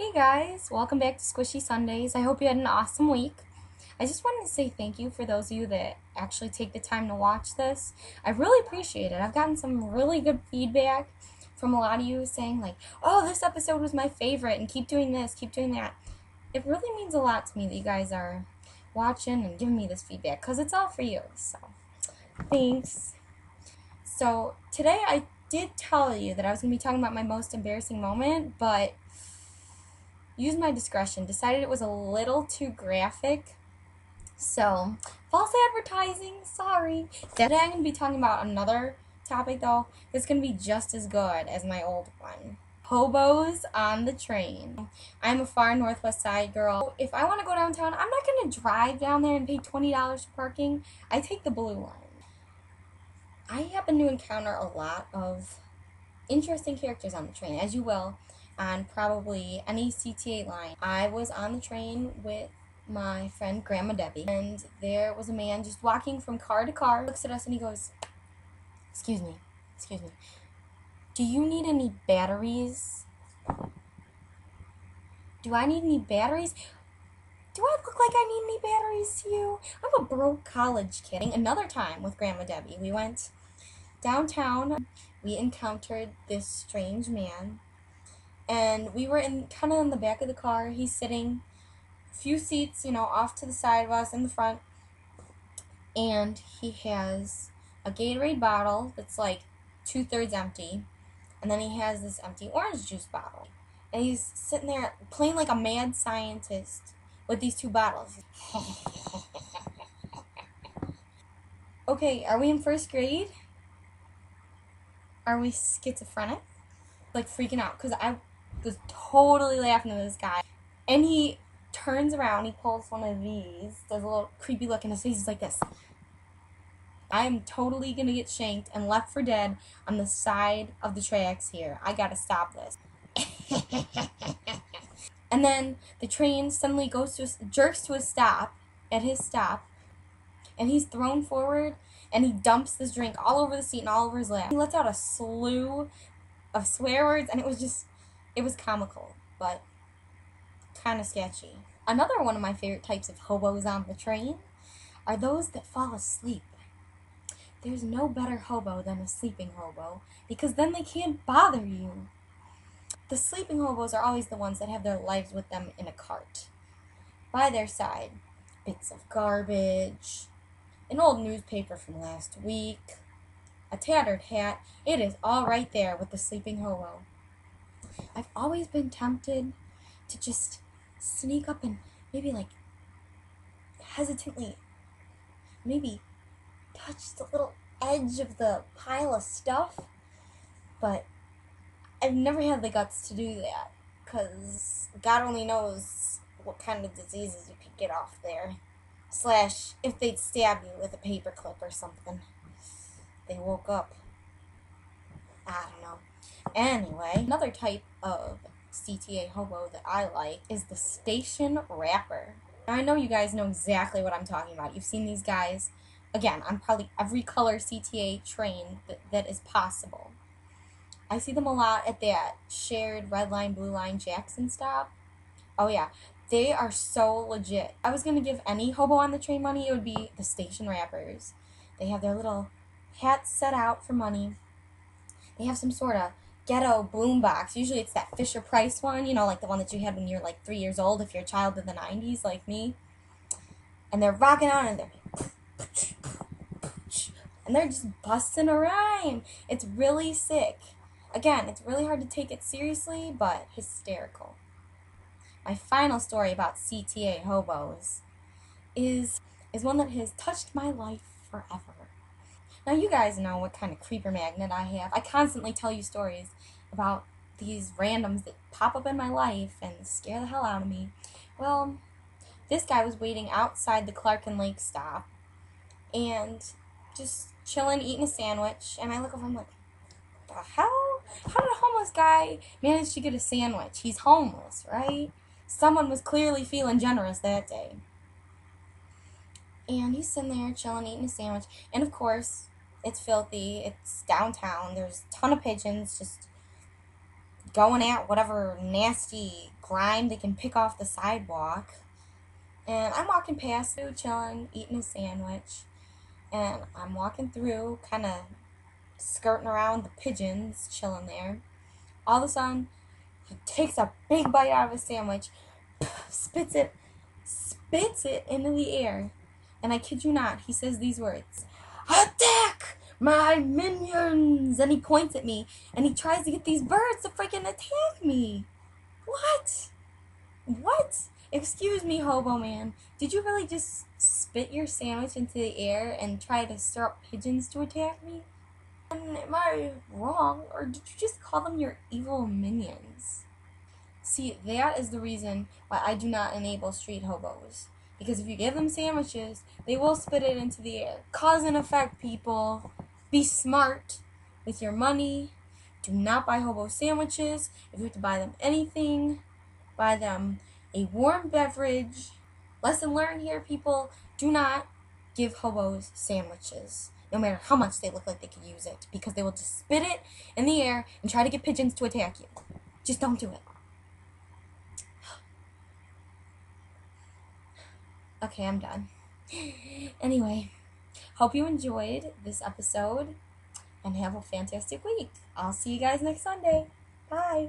Hey guys, welcome back to Squishy Sundays. I hope you had an awesome week. I just wanted to say thank you for those of you that actually take the time to watch this. I really appreciate it. I've gotten some really good feedback from a lot of you saying like, oh, this episode was my favorite and keep doing this, keep doing that. It really means a lot to me that you guys are watching and giving me this feedback because it's all for you. So, thanks. So, today I did tell you that I was going to be talking about my most embarrassing moment, but used my discretion, decided it was a little too graphic. So, false advertising, sorry. Today I'm going to be talking about another topic though that's going to be just as good as my old one. Hobos on the train. I'm a far northwest side girl. If I want to go downtown, I'm not going to drive down there and pay $20 for parking. I take the blue line. I happen to encounter a lot of interesting characters on the train, as you will on probably any CTA line. I was on the train with my friend Grandma Debbie, and there was a man just walking from car to car, looks at us and he goes, excuse me, do you need any batteries? Do I need any batteries? Do I look like I need any batteries to you? I'm a broke college kid. Another time with Grandma Debbie, we went downtown. We encountered this strange man, and we were kind of in the back of the car. He's sitting a few seats, off to the side of us in the front, and he has a Gatorade bottle that's like 2/3 empty, and then he has this empty orange juice bottle, and he's sitting there playing like a mad scientist with these two bottles. Okay, are we in first grade? Are we schizophrenic? Like freaking out, because I was totally laughing at this guy. And he turns around, he pulls one of these, does a little creepy look, and his face is like this. I am totally gonna get shanked and left for dead on the side of the tracks here. I gotta stop this. And then the train suddenly jerks to a stop, at his stop, and he's thrown forward, and he dumps this drink all over the seat and all over his lap. He lets out a slew of swear words, and it was comical, but kind of sketchy. Another one of my favorite types of hobos on the train are those that fall asleep. There's no better hobo than a sleeping hobo, because then they can't bother you. The sleeping hobos are always the ones that have their lives with them in a cart. By their side, bits of garbage, an old newspaper from last week, a tattered hat. It is all right there with the sleeping hobo. I've always been tempted to just sneak up and maybe like hesitantly maybe touch the little edge of the pile of stuff, but I've never had the guts to do that, because God only knows what kind of diseases you could get off there. / if they'd stab you with a paperclip or something. They woke up. I don't know. Anyway, another type of CTA hobo that I like is the station rapper. Now, I know you guys know exactly what I'm talking about. You've seen these guys, again, on probably every color CTA train that is possible. I see them a lot at that shared red line, blue line Jackson stop. Oh yeah, they are so legit. I was going to give any hobo on the train money, it would be the station rappers. They have their little hats set out for money. They have some sort of ghetto boombox. Usually it's that Fisher-Price one, like the one that you had when you were like 3 years old if you're a child of the 90s like me. And they're rocking out and they're just busting a rhyme. It's really sick. Again, it's really hard to take it seriously, but hysterical. My final story about CTA hobos is one that has touched my life forever. Now, you guys know what kind of creeper magnet I have. I constantly tell you stories about these randoms that pop up in my life and scare the hell out of me. Well, this guy was waiting outside the Clark and Lake stop and just chilling, eating a sandwich, and I look over and I'm like, the hell? How did a homeless guy manage to get a sandwich? He's homeless, right? Someone was clearly feeling generous that day. And he's sitting there chilling, eating a sandwich, and of course, it's filthy, it's downtown, there's a ton of pigeons just going at whatever nasty grime they can pick off the sidewalk. And I'm walking past Soooo, chilling, eating a sandwich. And I'm walking through, kind of skirting around the pigeons, chilling there. All of a sudden, he takes a big bite out of his sandwich, spits it into the air. And I kid you not, he says these words, "Attack my minions!" And he points at me, and he tries to get these birds to freaking attack me. What? What? Excuse me, Hobo Man. Did you really just spit your sandwich into the air and try to stir up pigeons to attack me? And am I wrong, or did you just call them your evil minions? See, that is the reason why I do not enable street hobos. Because if you give them sandwiches, they will spit it into the air. Cause and effect, people. Be smart with your money. Do not buy hobo sandwiches. If you have to buy them anything, buy them a warm beverage. Lesson learned here, people. Do not give hobos sandwiches, no matter how much they look like they could use it, because they will just spit it in the air and try to get pigeons to attack you. Just don't do it. Okay, I'm done. Anyway, hope you enjoyed this episode and have a fantastic week. I'll see you guys next Sunday. Bye.